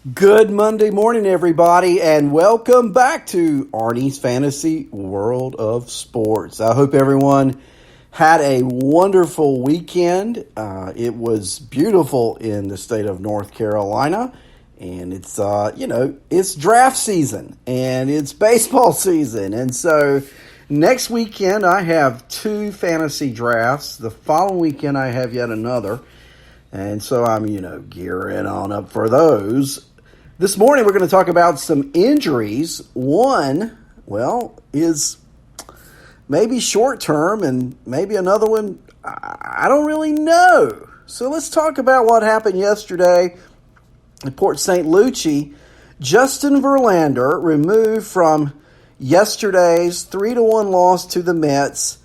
Good Monday morning, everybody, and welcome back to Arnie's Fantasy World of Sports. I hope everyone had a wonderful weekend. It was beautiful in the state of North Carolina, and it's draft season and it's baseball season. And so next weekend I have 2 fantasy drafts. The following weekend I have yet another. And so I'm, gearing on up for those. This morning, we're going to talk about some injuries. One, is maybe short-term, and maybe another one, I don't really know. So let's talk about what happened yesterday at Port St. Lucie. Justin Verlander removed from yesterday's 3-1 loss to the Mets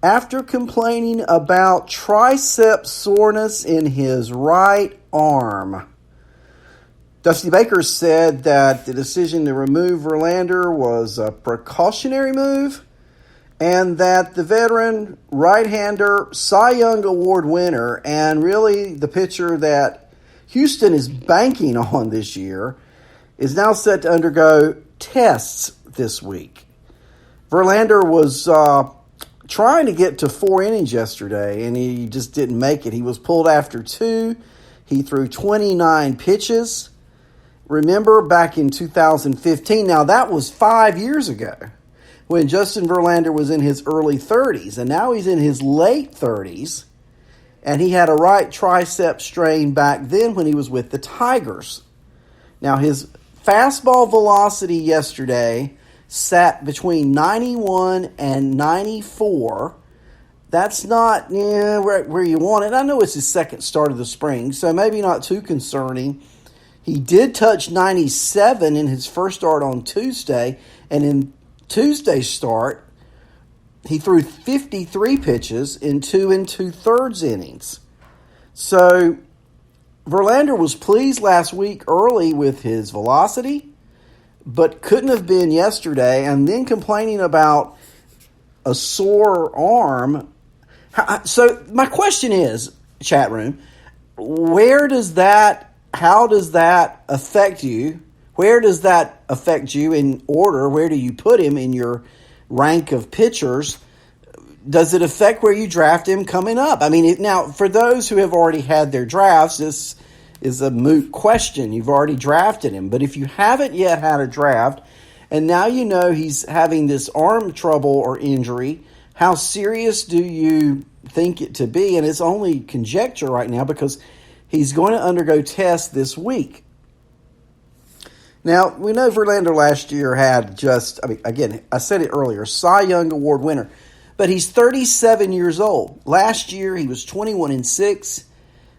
after complaining about tricep soreness in his right arm. Dusty Baker said that the decision to remove Verlander was a precautionary move and that the veteran right-hander Cy Young Award winner and really the pitcher that Houston is banking on this year is now set to undergo tests this week. Verlander was trying to get to 4 innings yesterday, and he just didn't make it. He was pulled after 2. He threw 29 pitches. Remember back in 2015, now that was 5 years ago, when Justin Verlander was in his early 30s, and now he's in his late 30s, and he had a right tricep strain back then when he was with the Tigers. Now his fastball velocity yesterday sat between 91 and 94. That's not where you want it. I know it's his second start of the spring, so maybe not too concerning. He did touch 97 in his first start on Tuesday, and in Tuesday's start, he threw 53 pitches in 2 2/3 innings. So Verlander was pleased last week early with his velocity, but couldn't have been yesterday, and then complaining about a sore arm. So my question is, chat room, how does that affect you? Where does that affect you in order? Where do you put him in your rank of pitchers? Does it affect where you draft him coming up? I mean, now, for those who have already had their drafts, this is a moot question. You've already drafted him. But if you haven't yet had a draft, and now you know he's having this arm trouble or injury, how serious do you think it to be? And it's only conjecture right now because he's going to undergo tests this week. Now, we know Verlander last year had I said it earlier, Cy Young Award winner. But he's 37 years old. Last year, he was 21-6.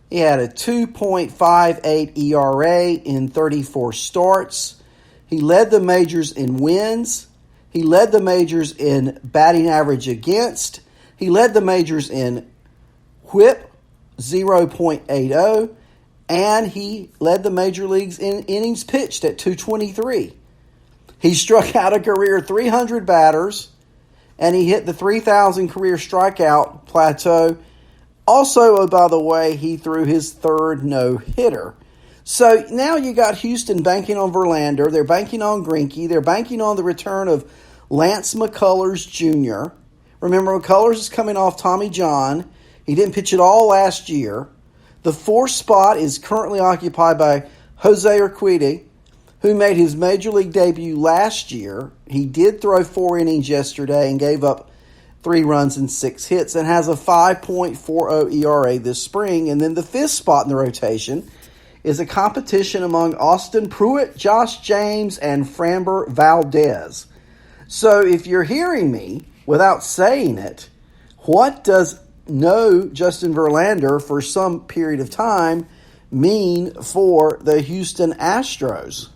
He had a 2.58 ERA in 34 starts. He led the majors in wins. He led the majors in batting average against. He led the majors in whip, 0.80, and he led the major leagues in innings pitched at 223. He struck out a career 300 batters, and he hit the 3,000 career strikeout plateau. Also, by the way, he threw his 3rd no-hitter. So now you got Houston banking on Verlander. They're banking on Greinke. They're banking on the return of Lance McCullers Jr. Remember, McCullers is coming off Tommy John. He didn't pitch at all last year. The 4th spot is currently occupied by Jose Urquidy, who made his major league debut last year. He did throw 4 innings yesterday and gave up 3 runs and 6 hits and has a 5.40 ERA this spring. And then the 5th spot in the rotation is a competition among Austin Pruitt, Josh James, and Framber Valdez. So if you're hearing me without saying it, what does no Justin Verlander for some period of time mean for the Houston Astros?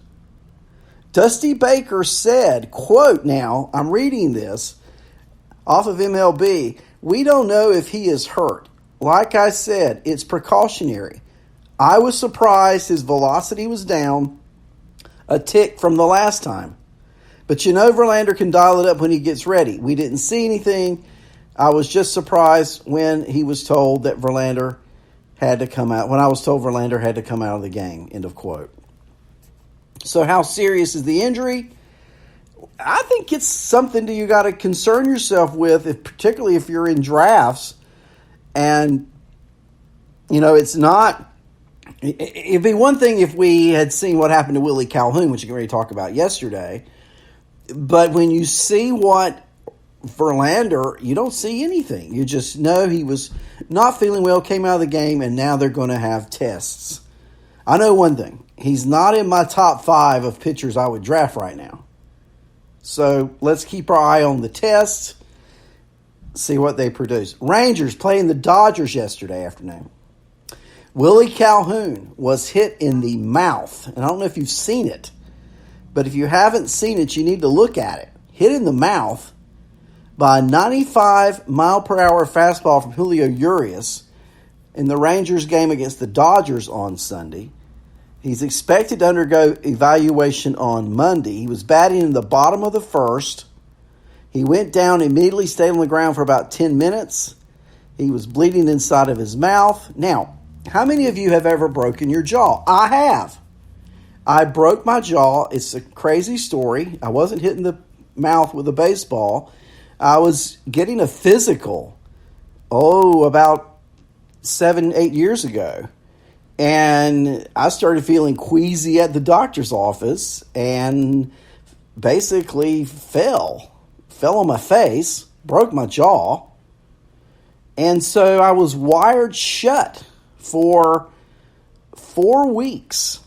Dusty Baker said, quote, now, I'm reading this off of MLB, "We don't know if he is hurt. Like I said, it's precautionary. I was surprised his velocity was down a tick from the last time. But Verlander can dial it up when he gets ready. We didn't see anything. I was just surprised when he was told that Verlander had to come out, when I was told Verlander had to come out of the game," end of quote. So how serious is the injury? I think it's something that you got to concern yourself with, particularly if you're in drafts. And, it's not – it'd be one thing if we had seen what happened to Willie Calhoun, which you can already talk about yesterday. But when you see what Verlander, you don't see anything. You just know he was not feeling well, came out of the game, and now they're going to have tests. I know one thing. He's not in my top 5 of pitchers I would draft right now. So let's keep our eye on the tests, see what they produce. Rangers playing the Dodgers yesterday afternoon. Willie Calhoun was hit in the mouth. And I don't know if you've seen it, but if you haven't seen it, you need to look at it. Hit in the mouth by a 95-mile-per-hour fastball from Julio Urias in the Rangers game against the Dodgers on Sunday. He's expected to undergo evaluation on Monday. He was batting in the bottom of the first. He went down, immediately stayed on the ground for about 10 minutes. He was bleeding inside of his mouth. Now, how many of you have ever broken your jaw? I have. I broke my jaw. It's a crazy story. I wasn't hitting the mouth with a baseball. I was getting a physical, about 7-8 years ago. And I started feeling queasy at the doctor's office and basically fell on my face, broke my jaw. And so I was wired shut for 4 weeks.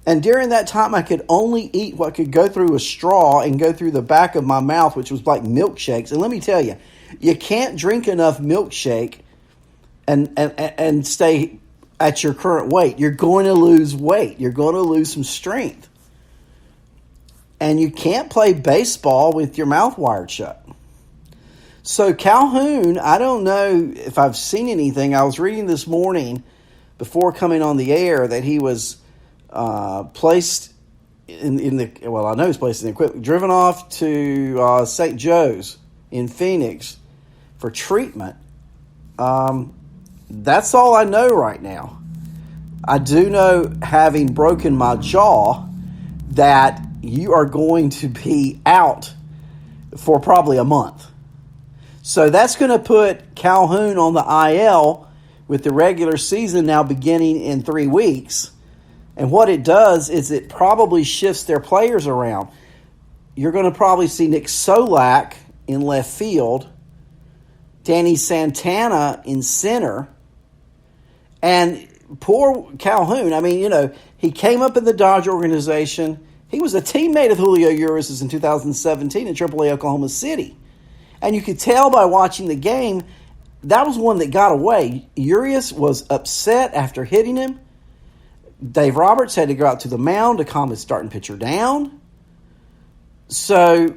And during that time, I could only eat what could go through a straw and go through the back of my mouth, which was like milkshakes. And let me tell you, you can't drink enough milkshake and stay at your current weight. You're going to lose weight. You're going to lose some strength. And you can't play baseball with your mouth wired shut. So Calhoun, I don't know if I've seen anything. I was reading this morning before coming on the air that he was placed in the, well, I know he's placed in the equipment, driven off to St. Joe's in Phoenix for treatment. That's all I know right now. I do know, having broken my jaw, that you are going to be out for probably a month. So that's going to put Calhoun on the IL with the regular season now beginning in 3 weeks. And what it does is it probably shifts their players around. You're going to probably see Nick Solak in left field, Danny Santana in center, and poor Calhoun. I mean, he came up in the Dodger organization. He was a teammate of Julio Urias in 2017 in AAA Oklahoma City. And you could tell by watching the game, that was one that got away. Urias was upset after hitting him. Dave Roberts had to go out to the mound to calm his starting pitcher down. So,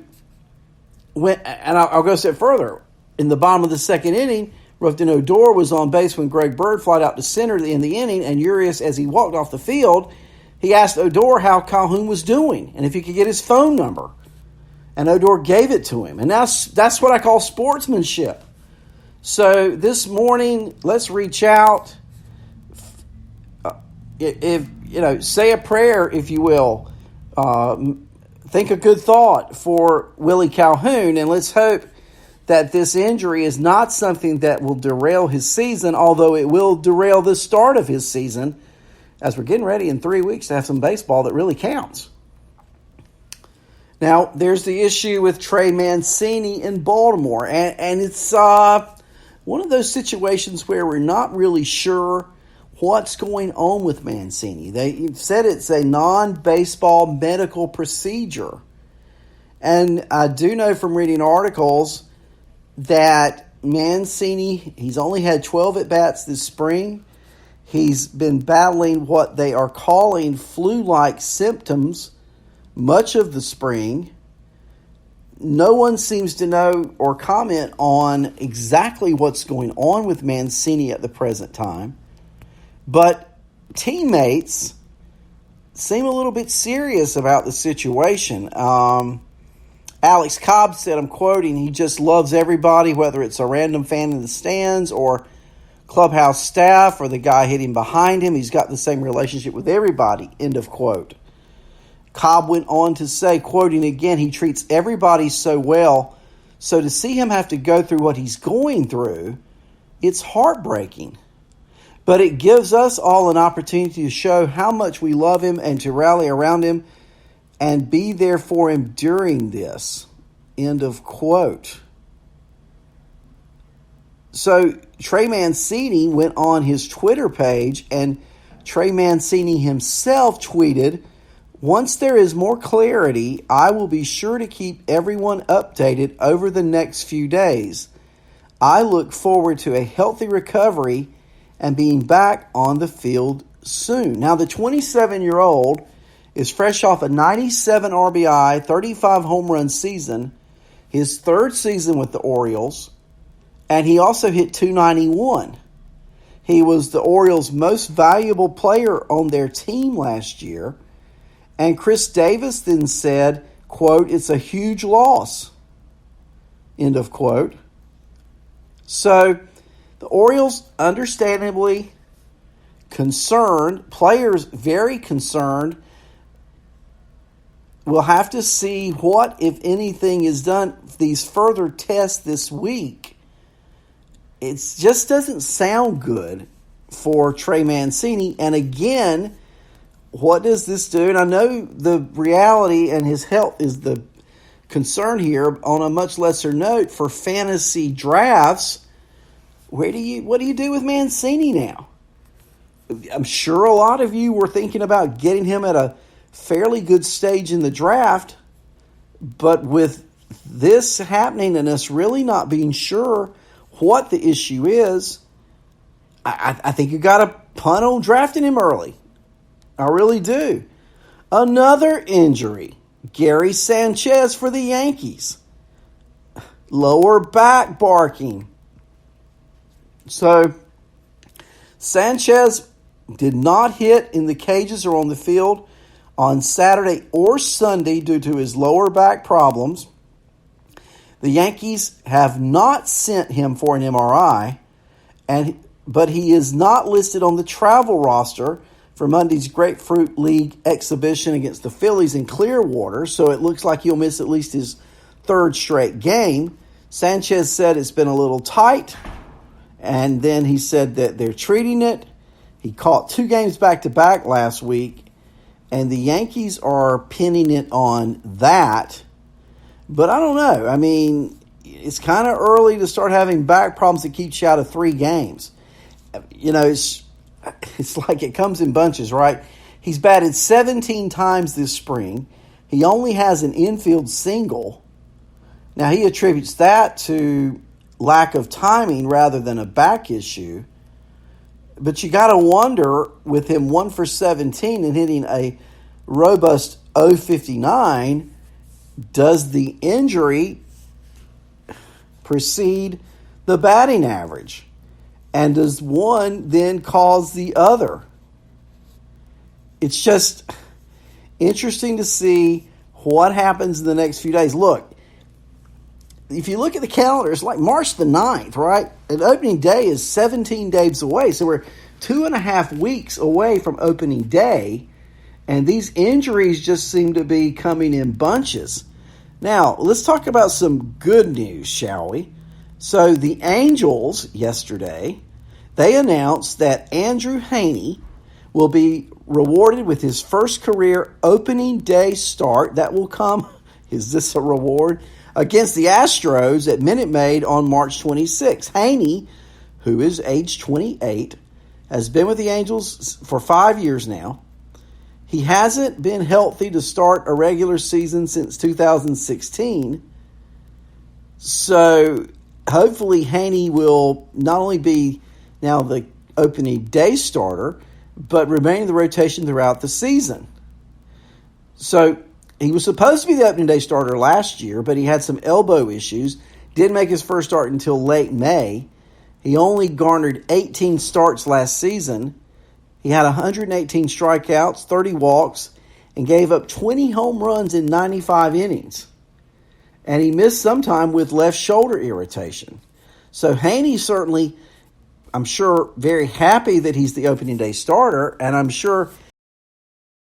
I'll go a step further. In the bottom of the second inning, Rougned Odor was on base when Greg Bird flied out to center in the inning, and Urias, as he walked off the field, he asked Odor how Calhoun was doing and if he could get his phone number. And Odor gave it to him. And that's what I call sportsmanship. So this morning, let's reach out. Say a prayer, if you will. Think a good thought for Willie Calhoun, and let's hope that this injury is not something that will derail his season, although it will derail the start of his season, as we're getting ready in 3 weeks to have some baseball that really counts. Now, there's the issue with Trey Mancini in Baltimore, and it's one of those situations where we're not really sure what's going on with Mancini. They said it's a non-baseball medical procedure. And I do know from reading articles that Mancini, he's only had 12 at-bats this spring. He's been battling what they are calling flu-like symptoms much of the spring. No one seems to know or comment on exactly what's going on with Mancini at the present time. But teammates seem a little bit serious about the situation. Alex Cobb said, I'm quoting, he just loves everybody, whether it's a random fan in the stands or clubhouse staff or the guy hitting behind him. He's got the same relationship with everybody, end of quote. Cobb went on to say, quoting again, he treats everybody so well. So to see him have to go through what he's going through, it's heartbreaking. But it gives us all an opportunity to show how much we love him and to rally around him and be there for him during this. End of quote. So Trey Mancini went on his Twitter page, and Trey Mancini himself tweeted, "Once there is more clarity, I will be sure to keep everyone updated over the next few days. I look forward to a healthy recovery and being back on the field soon." Now, the 27-year-old is fresh off a 97 RBI, 35 home run season, his third season with the Orioles, and he also hit .291. He was the Orioles' most valuable player on their team last year. And Chris Davis then said, quote, "It's a huge loss," end of quote. So the Orioles understandably concerned, players very concerned. We'll have to see what, if anything, is done. These further tests this week, it just doesn't sound good for Trey Mancini. And again, what does this do? And I know the reality and his health is the concern here. On a much lesser note, for fantasy drafts, what do you do with Mancini now? I'm sure a lot of you were thinking about getting him at a fairly good stage in the draft, but with this happening and us really not being sure what the issue is, I think you got to punt on drafting him early. I really do. Another injury, Gary Sanchez for the Yankees. Lower back barking. So Sanchez did not hit in the cages or on the field on Saturday or Sunday due to his lower back problems. The Yankees have not sent him for an MRI, but he is not listed on the travel roster for Monday's Grapefruit League exhibition against the Phillies in Clearwater, so it looks like he'll miss at least his third straight game. Sanchez said it's been a little tight, and then he said that they're treating it. He caught 2 games back-to-back last week, and the Yankees are pinning it on that. But I don't know. I mean, it's kind of early to start having back problems that keeps you out of 3 games. You know, it's like it comes in bunches, right? He's batted 17 times this spring. He only has an infield single. Now, he attributes that to lack of timing rather than a back issue. But you got to wonder, with him 1 for 17 and hitting a robust .059, does the injury precede the batting average? And does one then cause the other? It's just interesting to see what happens in the next few days. Look, if you look at the calendar, it's like March the 9th, right? And opening day is 17 days away. So we're 2.5 weeks away from opening day. And these injuries just seem to be coming in bunches. Now, let's talk about some good news, shall we? So the Angels yesterday, they announced that Andrew Heaney will be rewarded with his first career opening day start. That will come, is this a reward? Against the Astros at Minute Maid on March 26. Heaney, who is age 28, has been with the Angels for 5 years now. He hasn't been healthy to start a regular season since 2016. So hopefully Heaney will not only be now the opening day starter, but remain in the rotation throughout the season. So he was supposed to be the opening day starter last year, but he had some elbow issues. Didn't make his first start until late May. He only garnered 18 starts last season. He had 118 strikeouts, 30 walks, and gave up 20 home runs in 95 innings. And he missed some time with left shoulder irritation. So Heaney certainly, I'm sure, very happy that he's the opening day starter, and I'm sure